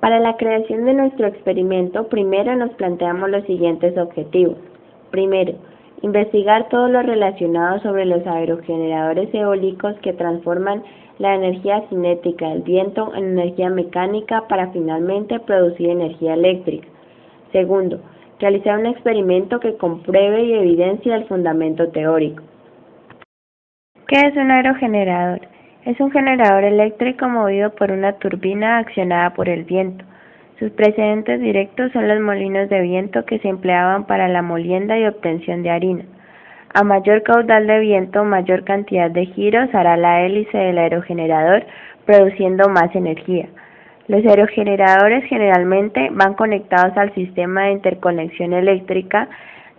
Para la creación de nuestro experimento, primero nos planteamos los siguientes objetivos. Primero, investigar todo lo relacionado sobre los aerogeneradores eólicos que transforman la energía cinética del viento en energía mecánica para finalmente producir energía eléctrica. Segundo, realizar un experimento que compruebe y evidencie el fundamento teórico. ¿Qué es un aerogenerador? Es un generador eléctrico movido por una turbina accionada por el viento. Sus precedentes directos son los molinos de viento que se empleaban para la molienda y obtención de harina. A mayor caudal de viento, mayor cantidad de giros hará la hélice del aerogenerador, produciendo más energía. Los aerogeneradores generalmente van conectados al sistema de interconexión eléctrica,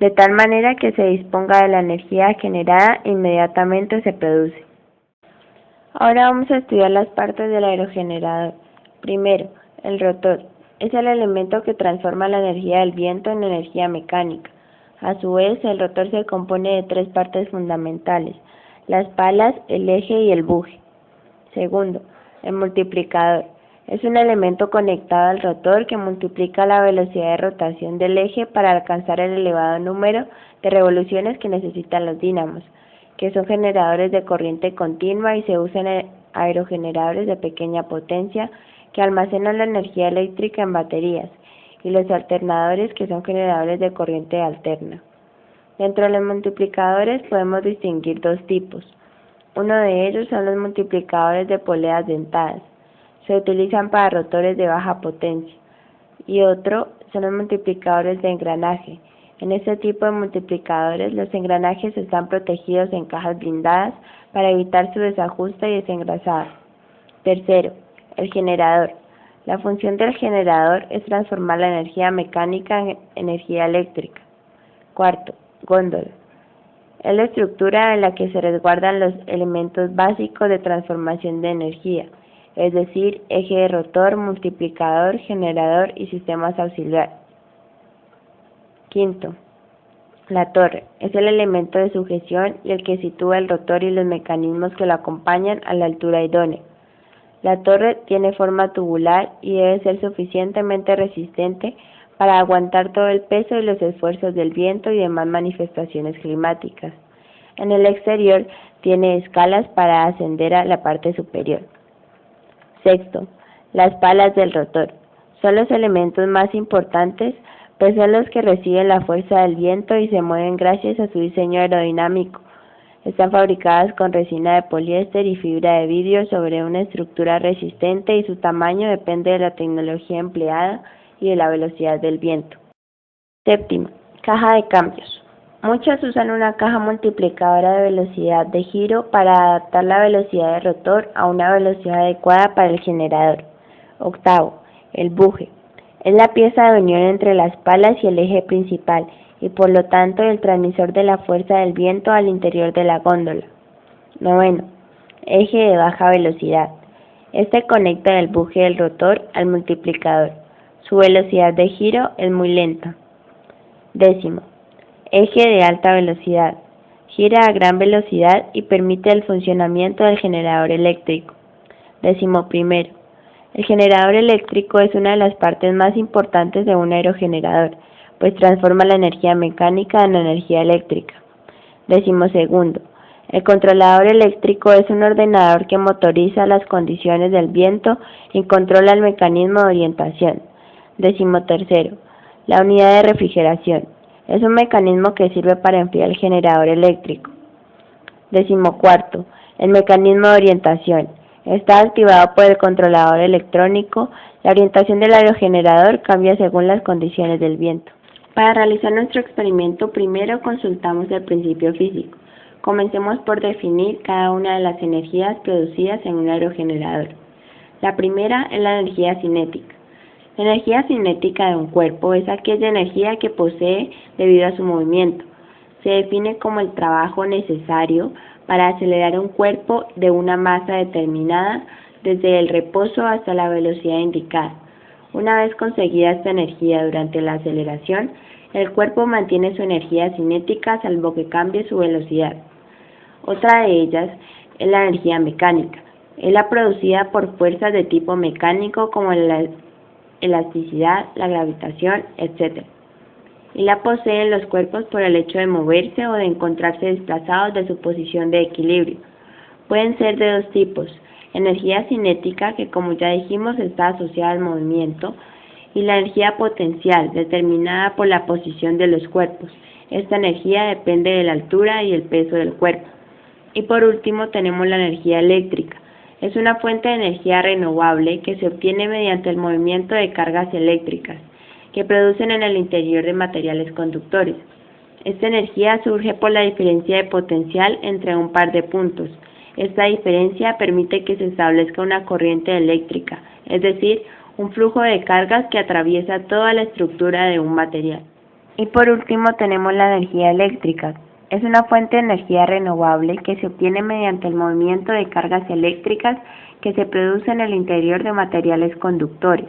de tal manera que se disponga de la energía generada e inmediatamente se produce. Ahora vamos a estudiar las partes del aerogenerador. Primero, el rotor. Es el elemento que transforma la energía del viento en energía mecánica. A su vez, el rotor se compone de tres partes fundamentales: las palas, el eje y el buje. Segundo, el multiplicador. Es un elemento conectado al rotor que multiplica la velocidad de rotación del eje para alcanzar el elevado número de revoluciones que necesitan los dínamos, que son generadores de corriente continua y se usan en aerogeneradores de pequeña potencia que almacenan la energía eléctrica en baterías, y los alternadores, que son generadores de corriente alterna. Dentro de los multiplicadores podemos distinguir dos tipos. Uno de ellos son los multiplicadores de poleas dentadas. Se utilizan para rotores de baja potencia. Y otro son los multiplicadores de engranaje. En este tipo de multiplicadores, los engranajes están protegidos en cajas blindadas para evitar su desajuste y desengrasado. Tercero, el generador. La función del generador es transformar la energía mecánica en energía eléctrica. Cuarto, góndola. Es la estructura en la que se resguardan los elementos básicos de transformación de energía, es decir, eje de rotor, multiplicador, generador y sistemas auxiliares. Quinto, la torre. Es el elemento de sujeción y el que sitúa el rotor y los mecanismos que lo acompañan a la altura idónea. La torre tiene forma tubular y debe ser suficientemente resistente para aguantar todo el peso y los esfuerzos del viento y demás manifestaciones climáticas. En el exterior tiene escalas para ascender a la parte superior. Sexto, las palas del rotor. Son los elementos más importantes, pues son los que reciben la fuerza del viento y se mueven gracias a su diseño aerodinámico. Están fabricadas con resina de poliéster y fibra de vidrio sobre una estructura resistente, y su tamaño depende de la tecnología empleada y de la velocidad del viento. Séptimo, caja de cambios. Muchos usan una caja multiplicadora de velocidad de giro para adaptar la velocidad de rotor a una velocidad adecuada para el generador. Octavo, el buje. Es la pieza de unión entre las palas y el eje principal, y por lo tanto el transmisor de la fuerza del viento al interior de la góndola. Noveno, eje de baja velocidad. Este conecta el buje del rotor al multiplicador. Su velocidad de giro es muy lenta. Décimo, eje de alta velocidad. Gira a gran velocidad y permite el funcionamiento del generador eléctrico. Décimo primero, el generador eléctrico es una de las partes más importantes de un aerogenerador, pues transforma la energía mecánica en energía eléctrica. Décimo segundo, el controlador eléctrico es un ordenador que motoriza las condiciones del viento y controla el mecanismo de orientación. Décimo tercero, la unidad de refrigeración. Es un mecanismo que sirve para enfriar el generador eléctrico. Décimo cuarto, el mecanismo de orientación. Está activado por el controlador electrónico. La orientación del aerogenerador cambia según las condiciones del viento. Para realizar nuestro experimento, primero consultamos el principio físico. Comencemos por definir cada una de las energías producidas en un aerogenerador. La primera es la energía cinética. La energía cinética de un cuerpo es aquella energía que posee debido a su movimiento. Se define como el trabajo necesario para acelerar un cuerpo de una masa determinada desde el reposo hasta la velocidad indicada. Una vez conseguida esta energía durante la aceleración, el cuerpo mantiene su energía cinética salvo que cambie su velocidad. Otra de ellas es la energía mecánica. Es la producida por fuerzas de tipo mecánico como la elasticidad, la gravitación, etc. Y la poseen los cuerpos por el hecho de moverse o de encontrarse desplazados de su posición de equilibrio. Pueden ser de dos tipos: energía cinética, que como ya dijimos está asociada al movimiento, y la energía potencial, determinada por la posición de los cuerpos. Esta energía depende de la altura y el peso del cuerpo. Y por último tenemos la energía eléctrica. Es una fuente de energía renovable que se obtiene mediante el movimiento de cargas eléctricas que producen en el interior de materiales conductores. Esta energía surge por la diferencia de potencial entre un par de puntos. Esta diferencia permite que se establezca una corriente eléctrica, es decir, un flujo de cargas que atraviesa toda la estructura de un material. Y por último tenemos la energía eléctrica. Es una fuente de energía renovable que se obtiene mediante el movimiento de cargas eléctricas que se produce en el interior de materiales conductores.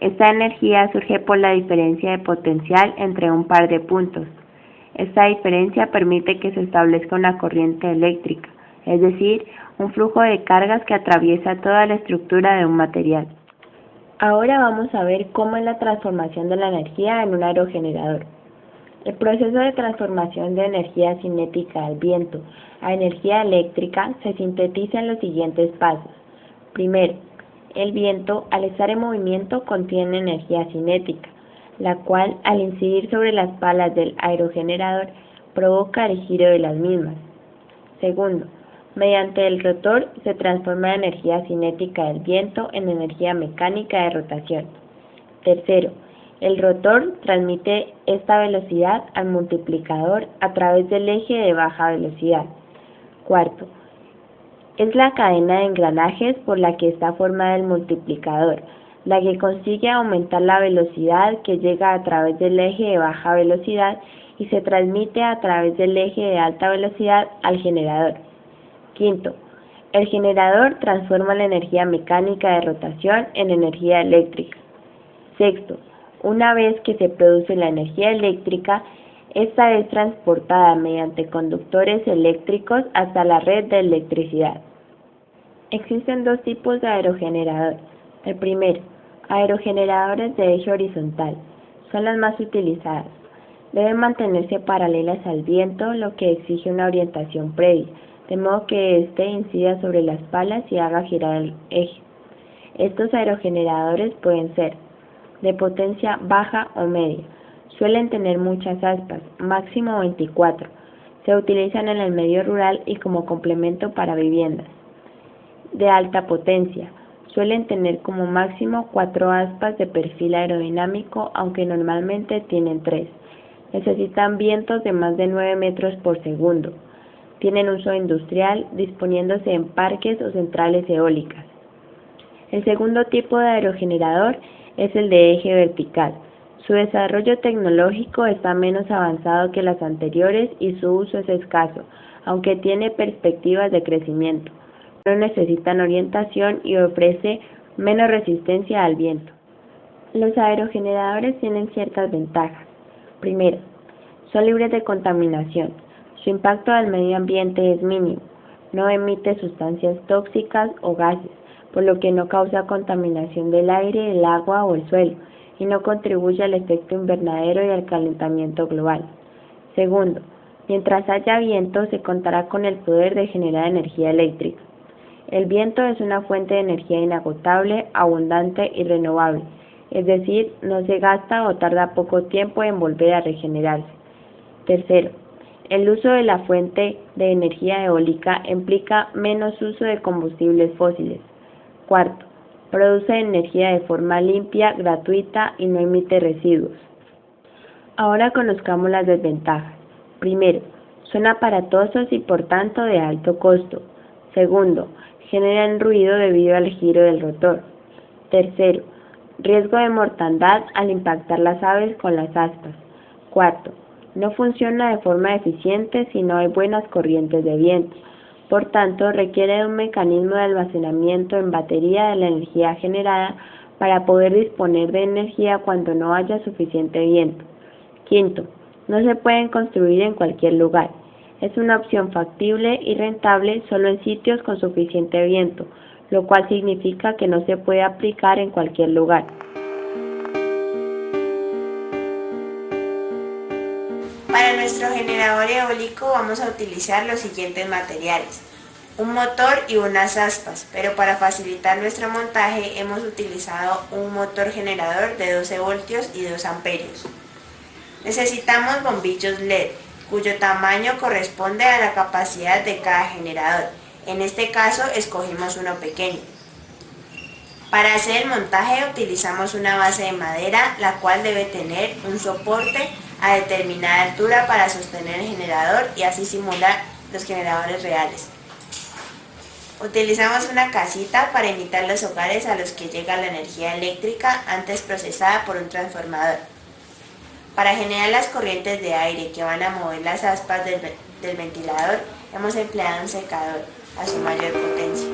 Esta energía surge por la diferencia de potencial entre un par de puntos. Esta diferencia permite que se establezca una corriente eléctrica, es decir, un flujo de cargas que atraviesa toda la estructura de un material. Ahora vamos a ver cómo es la transformación de la energía en un aerogenerador. El proceso de transformación de energía cinética del viento a energía eléctrica se sintetiza en los siguientes pasos. Primero, el viento, al estar en movimiento, contiene energía cinética, la cual, al incidir sobre las palas del aerogenerador, provoca el giro de las mismas. Segundo, mediante el rotor se transforma la energía cinética del viento en energía mecánica de rotación. Tercero, el rotor transmite esta velocidad al multiplicador a través del eje de baja velocidad. Cuarto, es la cadena de engranajes por la que está formada el multiplicador, la que consigue aumentar la velocidad que llega a través del eje de baja velocidad y se transmite a través del eje de alta velocidad al generador. Quinto, el generador transforma la energía mecánica de rotación en energía eléctrica. Sexto, una vez que se produce la energía eléctrica, esta es transportada mediante conductores eléctricos hasta la red de electricidad. Existen dos tipos de aerogenerador. El primero, aerogeneradores de eje horizontal, son las más utilizadas. Deben mantenerse paralelas al viento, lo que exige una orientación previa, de modo que éste incida sobre las palas y haga girar el eje. Estos aerogeneradores pueden ser de potencia baja o media. Suelen tener muchas aspas, máximo 24. Se utilizan en el medio rural y como complemento para viviendas. De alta potencia. Suelen tener como máximo 4 aspas de perfil aerodinámico, aunque normalmente tienen 3. Necesitan vientos de más de 9 metros por segundo. Tienen uso industrial, disponiéndose en parques o centrales eólicas. El segundo tipo de aerogenerador es el de eje vertical. Su desarrollo tecnológico está menos avanzado que las anteriores y su uso es escaso, aunque tiene perspectivas de crecimiento. No necesitan orientación y ofrece menos resistencia al viento. Los aerogeneradores tienen ciertas ventajas. Primero, son libres de contaminación. Su impacto al medio ambiente es mínimo. No emite sustancias tóxicas o gases, por lo que no causa contaminación del aire, el agua o el suelo, y no contribuye al efecto invernadero y al calentamiento global. Segundo, mientras haya viento se contará con el poder de generar energía eléctrica. El viento es una fuente de energía inagotable, abundante y renovable, es decir, no se gasta o tarda poco tiempo en volver a regenerarse. Tercero, el uso de la fuente de energía eólica implica menos uso de combustibles fósiles. Cuarto, produce energía de forma limpia, gratuita y no emite residuos. Ahora conozcamos las desventajas. Primero, son aparatosos y por tanto de alto costo. Segundo, generan ruido debido al giro del rotor. Tercero, riesgo de mortandad al impactar las aves con las aspas. Cuarto, no funciona de forma eficiente si no hay buenas corrientes de viento. Por tanto, requiere de un mecanismo de almacenamiento en batería de la energía generada para poder disponer de energía cuando no haya suficiente viento. Quinto, no se pueden construir en cualquier lugar. Es una opción factible y rentable solo en sitios con suficiente viento, lo cual significa que no se puede aplicar en cualquier lugar. nuestro generador eólico vamos a utilizar los siguientes materiales: un motor y unas aspas, pero para facilitar nuestro montaje hemos utilizado un motor generador de 12 voltios y 2 amperios. Necesitamos bombillos LED, cuyo tamaño corresponde a la capacidad de cada generador. En este caso escogimos uno pequeño. Para hacer el montaje utilizamos una base de madera, la cual debe tener un soporte a determinada altura para sostener el generador y así simular los generadores reales. Utilizamos una casita para imitar los hogares a los que llega la energía eléctrica antes procesada por un transformador. Para generar las corrientes de aire que van a mover las aspas del ventilador, hemos empleado un secador a su mayor potencia.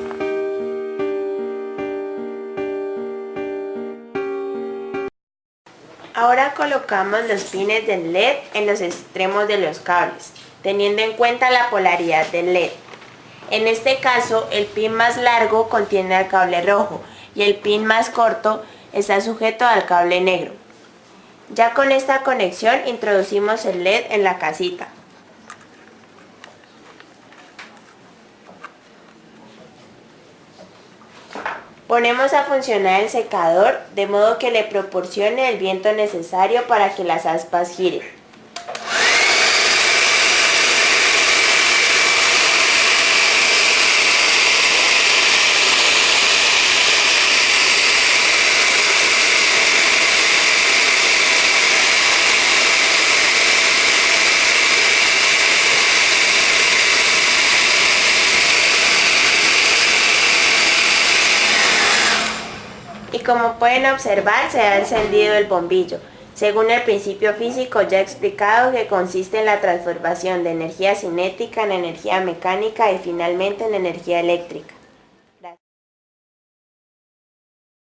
Ahora colocamos los pines del LED en los extremos de los cables, teniendo en cuenta la polaridad del LED. En este caso, el pin más largo contiene al cable rojo y el pin más corto está sujeto al cable negro. Ya con esta conexión introducimos el LED en la casita. Ponemos a funcionar el secador de modo que le proporcione el viento necesario para que las aspas giren. Y como pueden observar, se ha encendido el bombillo, según el principio físico ya explicado, que consiste en la transformación de energía cinética en energía mecánica y finalmente en energía eléctrica.